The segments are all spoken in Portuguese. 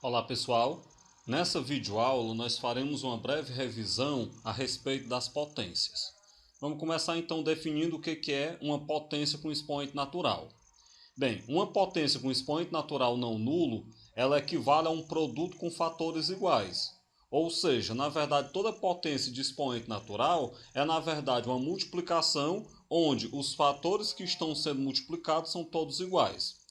Olá pessoal, nessa videoaula nós faremos uma breve revisão a respeito das potências. Vamos começar então definindo o que é uma potência com expoente natural. Bem, uma potência com expoente natural não nulo, ela equivale a um produto com fatores iguais. Ou seja, na verdade toda potência de expoente natural é na verdade uma multiplicação onde os fatores que estão sendo multiplicados são todos iguais.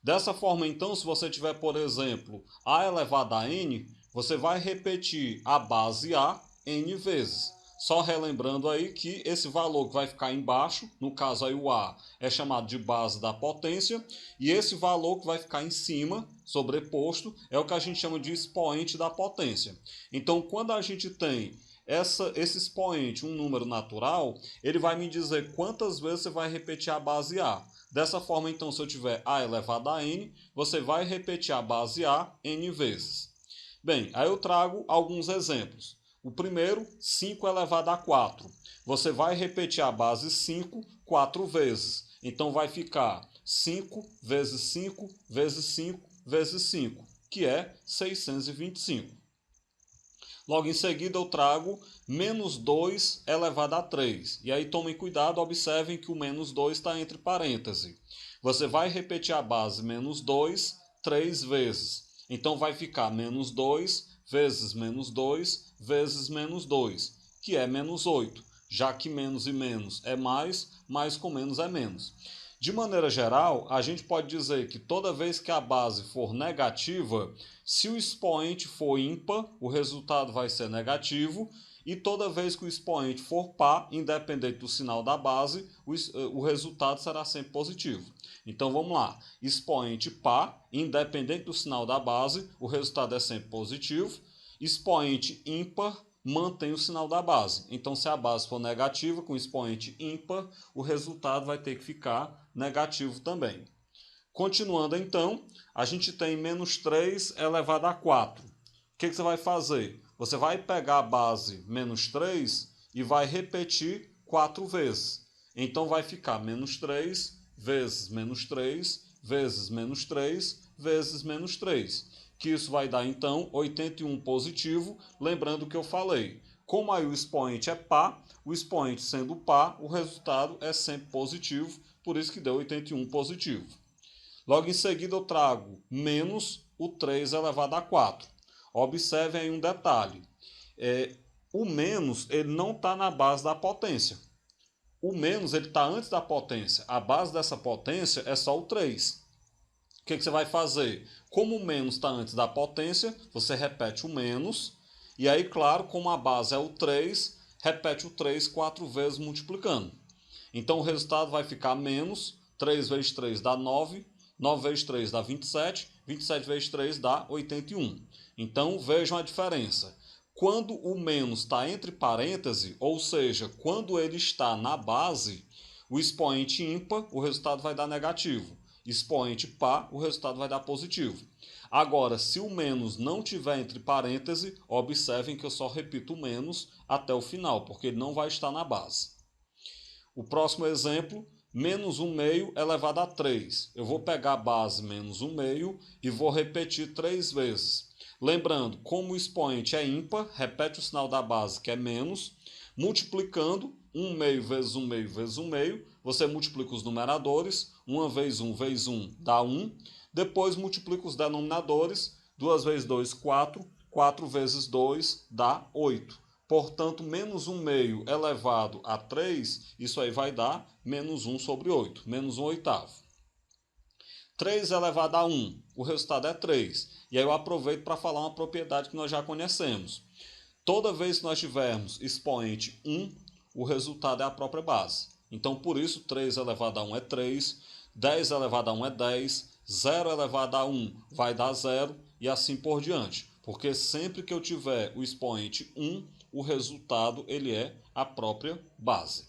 Dessa forma, então, se você tiver, por exemplo, a elevado a n, você vai repetir a base a n vezes. Só relembrando aí que esse valor que vai ficar embaixo, no caso aí o a, é chamado de base da potência, e esse valor que vai ficar em cima, sobreposto, é o que a gente chama de expoente da potência. Então, quando a gente tem esse expoente, um número natural, ele vai me dizer quantas vezes você vai repetir a base a. Dessa forma, então, se eu tiver a elevado a n, você vai repetir a base a n vezes. Bem, aí eu trago alguns exemplos. O primeiro, 5 elevado a 4. Você vai repetir a base 5 4 vezes. Então, vai ficar 5 vezes 5 vezes 5 vezes 5, que é 625. Logo em seguida eu trago menos 2 elevado a 3. E aí tomem cuidado, observem que o menos 2 está entre parênteses. Você vai repetir a base menos 2 3 vezes. Então vai ficar menos 2 vezes menos 2 vezes menos 2, que é menos 8. Já que menos e menos é mais com menos é menos. De maneira geral, a gente pode dizer que toda vez que a base for negativa, se o expoente for ímpar, o resultado vai ser negativo, e toda vez que o expoente for par, independente do sinal da base, o resultado será sempre positivo. Então vamos lá, expoente par, independente do sinal da base, o resultado é sempre positivo, expoente ímpar, mantém o sinal da base. Então, se a base for negativa, com expoente ímpar, o resultado vai ter que ficar negativo também. Continuando, então, a gente tem menos 3 elevado a 4. O que você vai fazer? Você vai pegar a base menos 3 e vai repetir 4 vezes. Então, vai ficar menos 3 vezes menos 3 vezes menos 3 vezes menos 3. Que isso vai dar, então, 81 positivo, lembrando que eu falei. Como aí o expoente é par, o expoente sendo par, o resultado é sempre positivo, por isso que deu 81 positivo. Logo em seguida eu trago menos o 3 elevado a 4. Observem aí um detalhe. O menos ele não está na base da potência. O menos ele está antes da potência. A base dessa potência é só o 3. O que você vai fazer? Como o menos está antes da potência, você repete o menos. E aí, claro, como a base é o 3, repete o 3 4 vezes multiplicando. Então o resultado vai ficar menos 3 vezes 3 dá 9, 9 vezes 3 dá 27, 27 vezes 3 dá 81. Então vejam a diferença. Quando o menos está entre parênteses, ou seja, quando ele está na base, o expoente ímpar, o resultado vai dar negativo. Expoente par, o resultado vai dar positivo. Agora, se o menos não tiver entre parênteses, observem que eu só repito o menos até o final, porque ele não vai estar na base. O próximo exemplo, menos 1 meio elevado a 3. Eu vou pegar a base menos 1 meio e vou repetir 3 vezes. Lembrando, como o expoente é ímpar, repete o sinal da base, que é menos, multiplicando 1 meio vezes 1 meio vezes 1 meio, você multiplica os numeradores, 1 vezes 1 vezes 1 dá 1, depois multiplica os denominadores, 2 vezes 2, 4, 4 vezes 2 dá 8. Portanto, menos 1 meio elevado a 3, isso aí vai dar menos 1 sobre 8, menos 1 oitavo. 3 elevado a 1, o resultado é 3. E aí eu aproveito para falar uma propriedade que nós já conhecemos. Toda vez que nós tivermos expoente 1, o resultado é a própria base. Então, por isso, 3 elevado a 1 é 3, 10 elevado a 1 é 10, 0 elevado a 1 vai dar 0 e assim por diante. Porque sempre que eu tiver o expoente 1, o resultado ele é a própria base.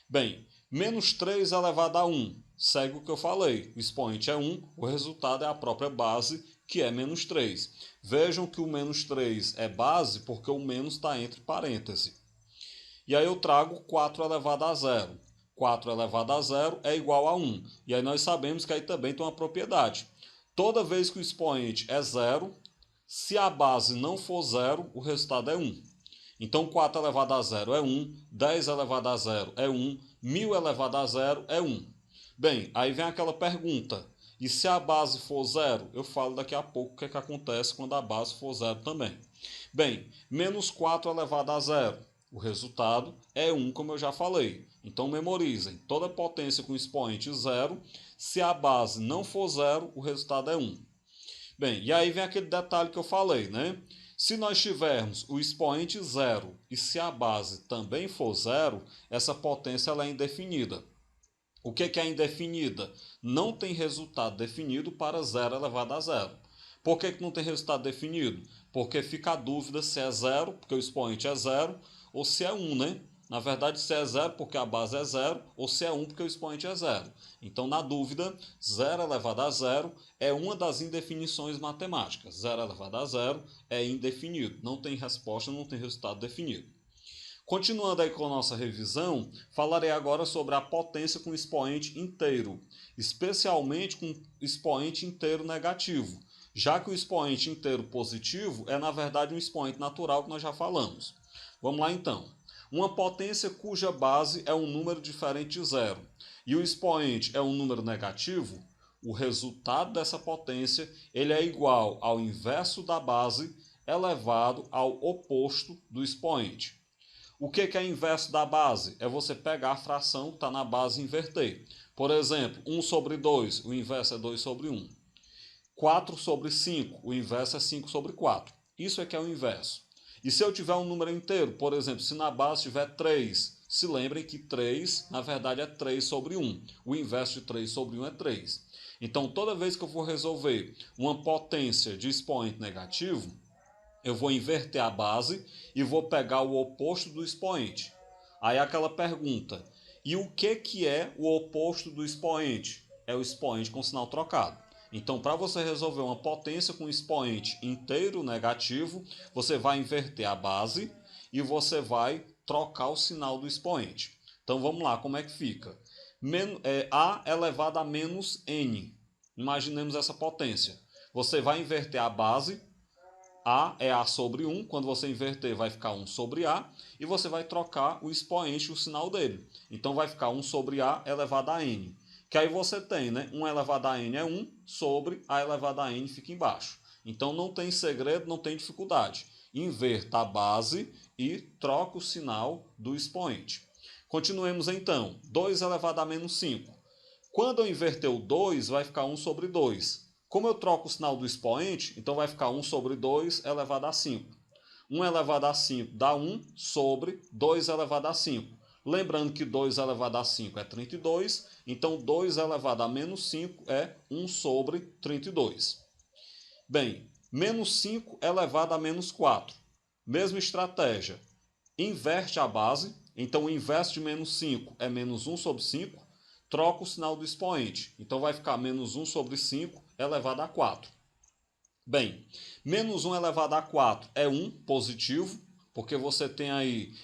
Bem, menos 3 elevado a 1, segue o que eu falei. O expoente é 1, o resultado é a própria base, que é menos 3. Vejam que o menos 3 é base porque o menos está entre parênteses. E aí eu trago 4 elevado a 0. 4 elevado a 0 é igual a 1. E aí nós sabemos que aí também tem uma propriedade. Toda vez que o expoente é 0, Se a base não for zero, o resultado é 1. Então 4 elevado a zero é 1, 10 elevado a zero é 1, 1000 elevado a zero é 1. Bem, aí vem aquela pergunta, e se a base for zero? Eu falo daqui a pouco o que, que acontece quando a base for zero também. Bem, menos 4 elevado a zero, o resultado é 1, como eu já falei. Então memorizem, toda potência com expoente zero, se a base não for zero, o resultado é 1. Bem, e aí vem aquele detalhe que eu falei, né? Se nós tivermos o expoente zero e se a base também for zero, essa potência ela é indefinida. O que é indefinida? Não tem resultado definido para zero elevado a zero. Por que não tem resultado definido? Porque fica a dúvida se é zero, porque o expoente é zero, ou se é 1, né? Na verdade, se é zero porque a base é zero, ou se é 1 porque o expoente é zero. Então, na dúvida, zero elevado a zero é uma das indefinições matemáticas. Zero elevado a zero é indefinido. Não tem resposta, não tem resultado definido. Continuando aí com a nossa revisão, falarei agora sobre a potência com expoente inteiro, especialmente com expoente inteiro negativo, já que o expoente inteiro positivo é na verdade um expoente natural que nós já falamos. Vamos lá então. Uma potência cuja base é um número diferente de zero e o expoente é um número negativo, o resultado dessa potência ele é igual ao inverso da base elevado ao oposto do expoente. O que é inverso da base? É você pegar a fração que está na base e inverter. Por exemplo, 1 sobre 2, o inverso é 2 sobre 1. 4 sobre 5, o inverso é 5 sobre 4. Isso é que é o inverso. E se eu tiver um número inteiro, por exemplo, se na base tiver 3, se lembrem que 3, na verdade, é 3 sobre 1. O inverso de 3 sobre 1 é 3. Então, toda vez que eu for resolver uma potência de expoente negativo, eu vou inverter a base e vou pegar o oposto do expoente. Aí aquela pergunta, e o que é o oposto do expoente? É o expoente com sinal trocado. Então, para você resolver uma potência com expoente inteiro negativo, você vai inverter a base e você vai trocar o sinal do expoente. Então, vamos lá, como é que fica? A elevado a menos n. Imaginemos essa potência. Você vai inverter a base, a é A sobre 1, quando você inverter vai ficar 1 sobre A, e você vai trocar o expoente, o sinal dele. Então vai ficar 1 sobre A elevado a N. Que aí você tem, né? 1 elevado a N é 1, sobre A elevado a N fica embaixo. Então não tem segredo, não tem dificuldade. Inverta a base e troca o sinal do expoente. Continuemos então. 2 elevado a menos 5. Quando eu inverter o 2, vai ficar 1 sobre 2. Como eu troco o sinal do expoente, então vai ficar 1 sobre 2 elevado a 5. 1 elevado a 5 dá 1 sobre 2 elevado a 5. Lembrando que 2 elevado a 5 é 32, então 2 elevado a menos 5 é 1 sobre 32. Bem, menos 5 elevado a menos 4. Mesma estratégia. Inverte a base, então o inverso de menos 5 é menos 1 sobre 5. Troca o sinal do expoente, então vai ficar menos 1 sobre 5 elevado a 4. Bem, menos 1 elevado a 4 é 1 positivo, porque você tem aí,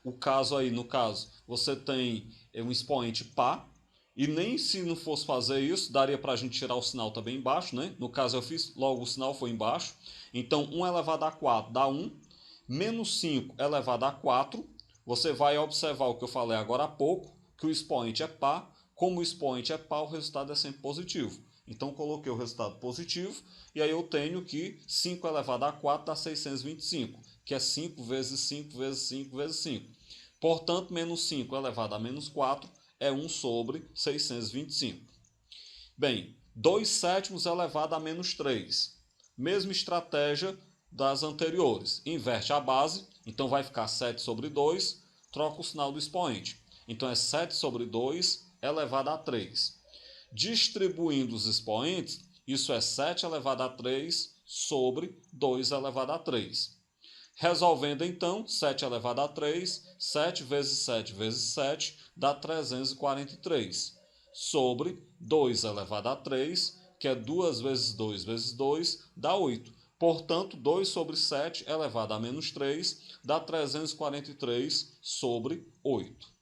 no caso, você tem um expoente par, e nem se não fosse fazer isso, daria para a gente tirar o sinal também embaixo, né? No caso eu fiz, logo o sinal foi embaixo. Então 1 elevado a 4 dá 1, menos 5 elevado a 4, você vai observar o que eu falei agora há pouco, que o expoente é par, como o expoente é par, o resultado é sempre positivo. Então coloquei o resultado positivo, e aí eu tenho que 5 elevado a 4 dá 625, que é 5 vezes 5 vezes 5 vezes 5. Portanto, menos 5 elevado a menos 4 é 1 sobre 625. Bem, 2 sétimos elevado a menos 3. Mesma estratégia das anteriores. Inverte a base, então vai ficar 7 sobre 2, troca o sinal do expoente. Então é 7 sobre 2 elevado a 3. Distribuindo os expoentes, isso é 7 elevado a 3 sobre 2 elevado a 3. Resolvendo então, 7 elevado a 3, 7 vezes 7 vezes 7 dá 343. Sobre 2 elevado a 3, que é 2 vezes 2 vezes 2, dá 8. Portanto, 2 sobre 7 elevado a menos 3 dá 343 sobre 8.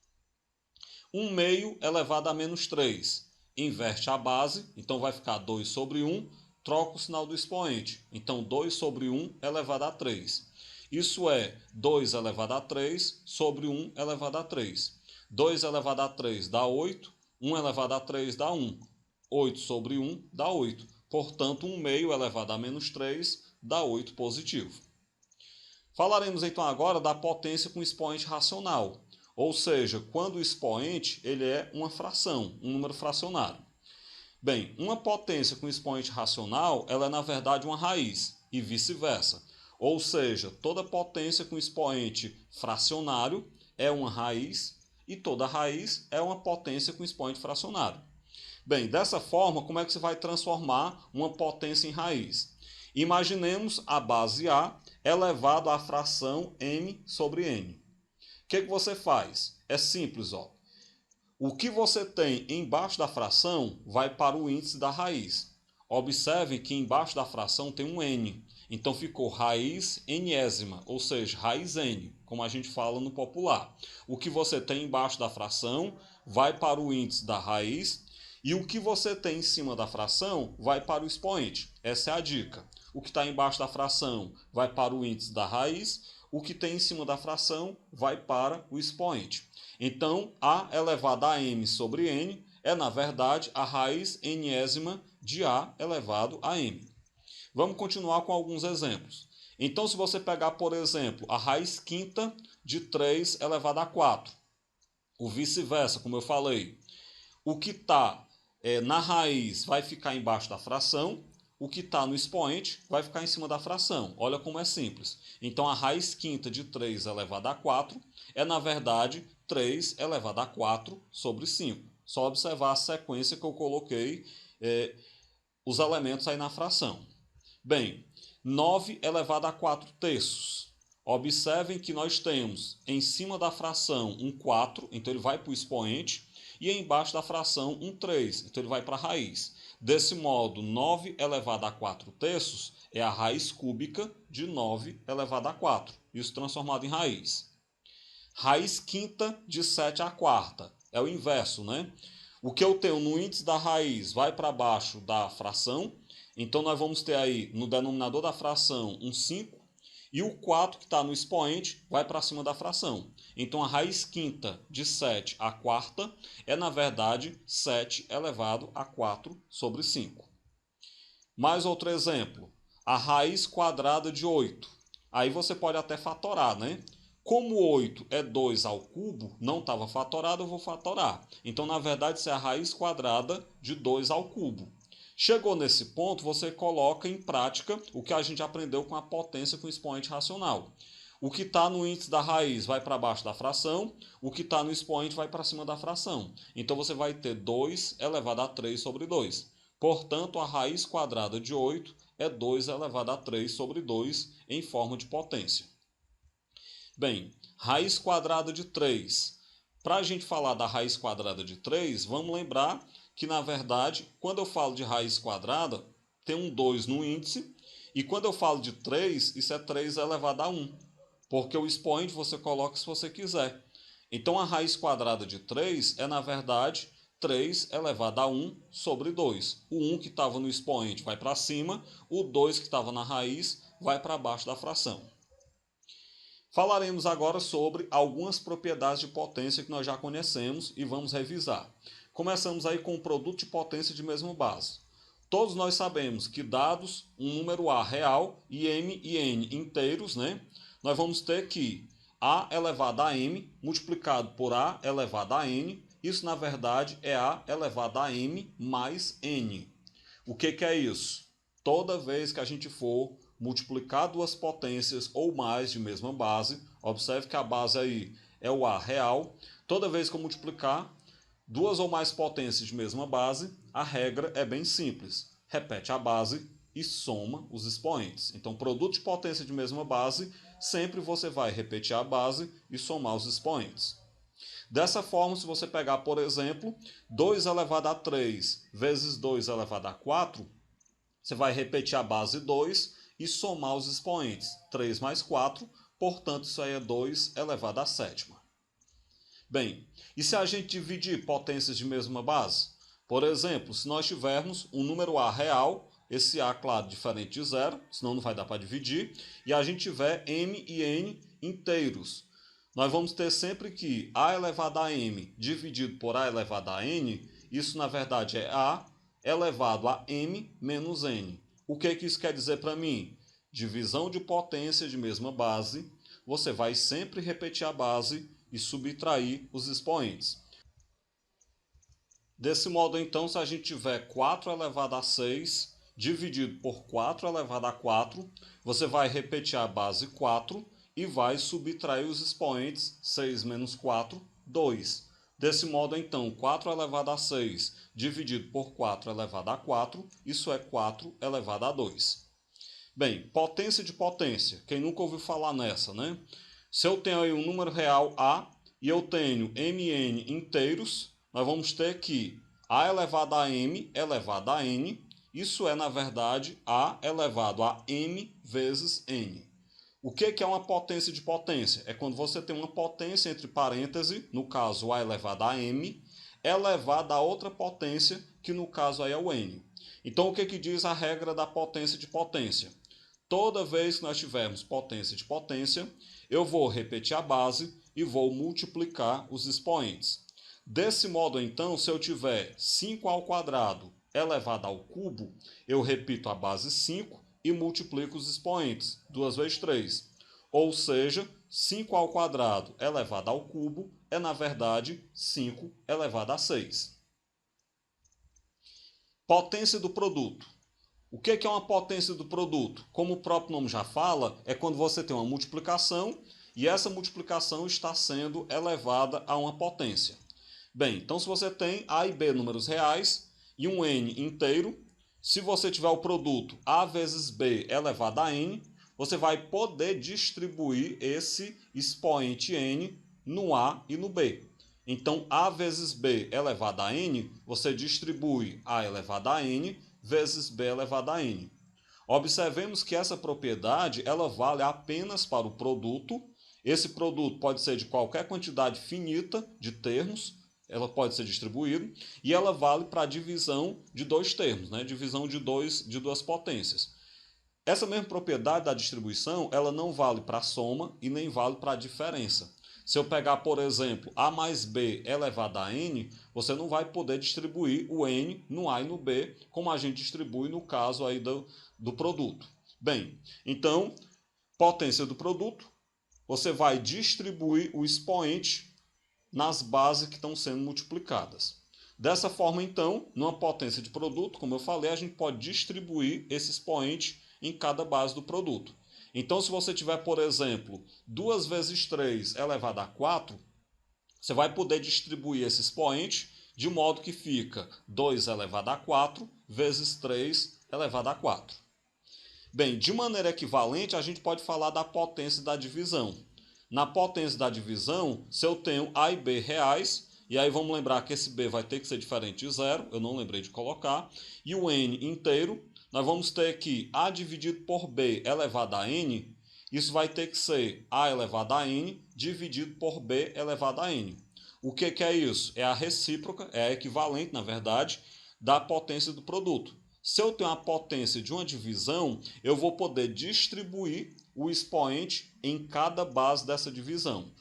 1 meio elevado a menos 3. Inverte a base, então vai ficar 2 sobre 1, troco o sinal do expoente. Então, 2 sobre 1 elevado a 3. Isso é 2 elevado a 3 sobre 1 elevado a 3. 2 elevado a 3 dá 8. 1 elevado a 3 dá 1. 8 sobre 1 dá 8. Portanto, 1 meio elevado a menos 3 dá 8 positivo. Falaremos então agora da potência com expoente racional. Ou seja, quando o expoente ele é uma fração, um número fracionário. Bem, uma potência com expoente racional, ela é na verdade uma raiz, e vice-versa. Ou seja, toda potência com expoente fracionário é uma raiz, e toda raiz é uma potência com expoente fracionário. Bem, dessa forma, como é que você vai transformar uma potência em raiz? Imaginemos a base A elevado à fração m sobre n. O que você faz? É simples, ó. O que você tem embaixo da fração vai para o índice da raiz. Observe que embaixo da fração tem um n. Então ficou raiz nésima, ou seja, raiz n, como a gente fala no popular. O que você tem embaixo da fração vai para o índice da raiz e o que você tem em cima da fração vai para o expoente. Essa é a dica. O que está embaixo da fração vai para o índice da raiz, o que tem em cima da fração vai para o expoente. Então, A elevado a m sobre n é, na verdade, a raiz nésima de A elevado a m. Vamos continuar com alguns exemplos. Então, se você pegar, por exemplo, a raiz quinta de 3 elevado a 4, o vice-versa, como eu falei, o que está na raiz vai ficar embaixo da fração, o que está no expoente vai ficar em cima da fração. Olha como é simples. Então, a raiz quinta de 3 elevado a 4 é, na verdade, 3 elevado a 4 sobre 5. Só observar a sequência que eu coloquei os elementos aí na fração. Bem, 9 elevado a 4 terços. Observem que nós temos em cima da fração um 4, então ele vai para o expoente, e embaixo da fração um 3, então ele vai para a raiz. Desse modo, 9 elevado a 4 terços é a raiz cúbica de 9 elevado a 4. Isso transformado em raiz. Raiz quinta de 7 a quarta. É o inverso, né? O que eu tenho no índice da raiz vai para baixo da fração. Então, nós vamos ter aí no denominador da fração um 5. E o 4 que está no expoente vai para cima da fração. Então, a raiz quinta de 7 a quarta é, na verdade, 7 elevado a 4 sobre 5. Mais outro exemplo. A raiz quadrada de 8. Aí você pode até fatorar, né? Como 8 é 2 ao cubo, não estava fatorado, eu vou fatorar. Então, na verdade, isso é a raiz quadrada de 2 ao cubo. Chegou nesse ponto, você coloca em prática o que a gente aprendeu com a potência com expoente racional. O que está no índice da raiz vai para baixo da fração, o que está no expoente vai para cima da fração. Então, você vai ter 2 elevado a 3 sobre 2. Portanto, a raiz quadrada de 8 é 2 elevado a 3 sobre 2 em forma de potência. Bem, raiz quadrada de 3. Para a gente falar da raiz quadrada de 3, vamos lembrar que, na verdade, quando eu falo de raiz quadrada, tem um 2 no índice, e quando eu falo de 3, isso é 3 elevado a 1, porque o expoente você coloca se você quiser. Então, a raiz quadrada de 3 é, na verdade, 3 elevado a 1 sobre 2. O 1 que estava no expoente vai para cima, o 2 que estava na raiz vai para baixo da fração. Falaremos agora sobre algumas propriedades de potência que nós já conhecemos e vamos revisar. Começamos aí com o produto de potência de mesma base. Todos nós sabemos que dados um número A real e m e n inteiros, né? Nós vamos ter que A elevado a m multiplicado por A elevado a n. Isso, na verdade, é A elevado a m mais n. O que é isso? Toda vez que a gente for multiplicar duas potências ou mais de mesma base, observe que a base aí é o A real. Toda vez que eu multiplicar duas ou mais potências de mesma base, a regra é bem simples. Repete a base e soma os expoentes. Então, produto de potência de mesma base, sempre você vai repetir a base e somar os expoentes. Dessa forma, se você pegar, por exemplo, 2 elevado a 3 vezes 2 elevado a 4, você vai repetir a base 2 e somar os expoentes. 3 mais 4, portanto, isso aí é 2 elevado a sétima. Bem, e se a gente dividir potências de mesma base? Por exemplo, se nós tivermos um número A real esse A, claro, diferente de zero, senão não vai dar para dividir, e a gente tiver m e n inteiros. Nós vamos ter sempre que A elevado a m dividido por A elevado a n, isso na verdade é A elevado a m menos n. O que isso quer dizer para mim? Divisão de potência de mesma base, você vai sempre repetir a base e subtrair os expoentes. Desse modo, então, se a gente tiver 4 elevado a 6 dividido por 4 elevado a 4, você vai repetir a base 4 e vai subtrair os expoentes 6 menos 4, 2. Desse modo, então, 4 elevado a 6 dividido por 4 elevado a 4, isso é 4 elevado a 2. Bem, potência de potência. Quem nunca ouviu falar nessa, né? Se eu tenho aí um número real A e eu tenho mn inteiros, nós vamos ter que A elevado a m elevado a n, isso é, na verdade, A elevado a m vezes n. O que é uma potência de potência? É quando você tem uma potência entre parênteses, no caso A elevado a m, elevada a outra potência, que no caso aí é o n. Então, o que diz a regra da potência de potência? Toda vez que nós tivermos potência de potência, eu vou repetir a base e vou multiplicar os expoentes. Desse modo, então, se eu tiver 5 ao quadrado elevado ao cubo, eu repito a base 5 e multiplico os expoentes, 2 vezes 3. Ou seja, 5 ao quadrado elevado ao cubo é, na verdade, 5 elevado a 6. Potência do produto. O que é uma potência do produto? Como o próprio nome já fala, é quando você tem uma multiplicação e essa multiplicação está sendo elevada a uma potência. Bem, então se você tem A e B números reais e um n inteiro, se você tiver o produto A vezes B elevado a n, você vai poder distribuir esse expoente n no A e no B. Então, A vezes B elevado a n, você distribui A elevado a n vezes B elevado a n. Observemos que essa propriedade ela vale apenas para o produto. Esse produto pode ser de qualquer quantidade finita de termos, ela pode ser distribuída, e ela vale para a divisão de dois termos, né? Divisão de duas potências. Essa mesma propriedade da distribuição ela não vale para a soma e nem vale para a diferença. Se eu pegar, por exemplo, A mais B elevado a n, você não vai poder distribuir o n no A e no B, como a gente distribui no caso aí do produto. Bem, então, potência do produto, você vai distribuir o expoente nas bases que estão sendo multiplicadas. Dessa forma, então, numa potência de produto, como eu falei, a gente pode distribuir esse expoente em cada base do produto. Então, se você tiver, por exemplo, 2 vezes 3 elevado a 4, você vai poder distribuir esse expoente de modo que fica 2 elevado a 4 vezes 3 elevado a 4. Bem, de maneira equivalente, a gente pode falar da potência da divisão. Na potência da divisão, se eu tenho A e B reais, e aí vamos lembrar que esse B vai ter que ser diferente de zero, eu não lembrei de colocar, e o n inteiro, nós vamos ter que A dividido por B elevado a n, isso vai ter que ser A elevado a n dividido por B elevado a n. O que é isso? É a recíproca, é a equivalente, na verdade, da potência do produto. Se eu tenho a potência de uma divisão, eu vou poder distribuir o expoente em cada base dessa divisão.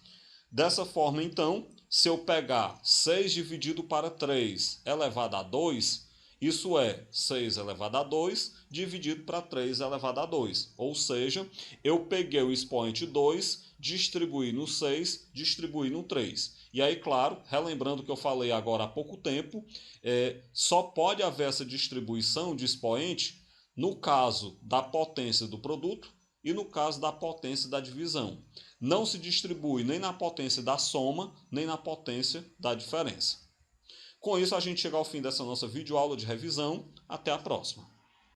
Dessa forma, então, se eu pegar 6 dividido para 3 elevado a 2, isso é 6 elevado a 2 dividido para 3 elevado a 2. Ou seja, eu peguei o expoente 2, distribuí no 6, distribuí no 3. E aí, claro, relembrando o que eu falei agora há pouco tempo, só pode haver essa distribuição de expoente no caso da potência do produto e no caso da potência da divisão. Não se distribui nem na potência da soma, nem na potência da diferença. Com isso, a gente chega ao fim dessa nossa videoaula de revisão. Até a próxima.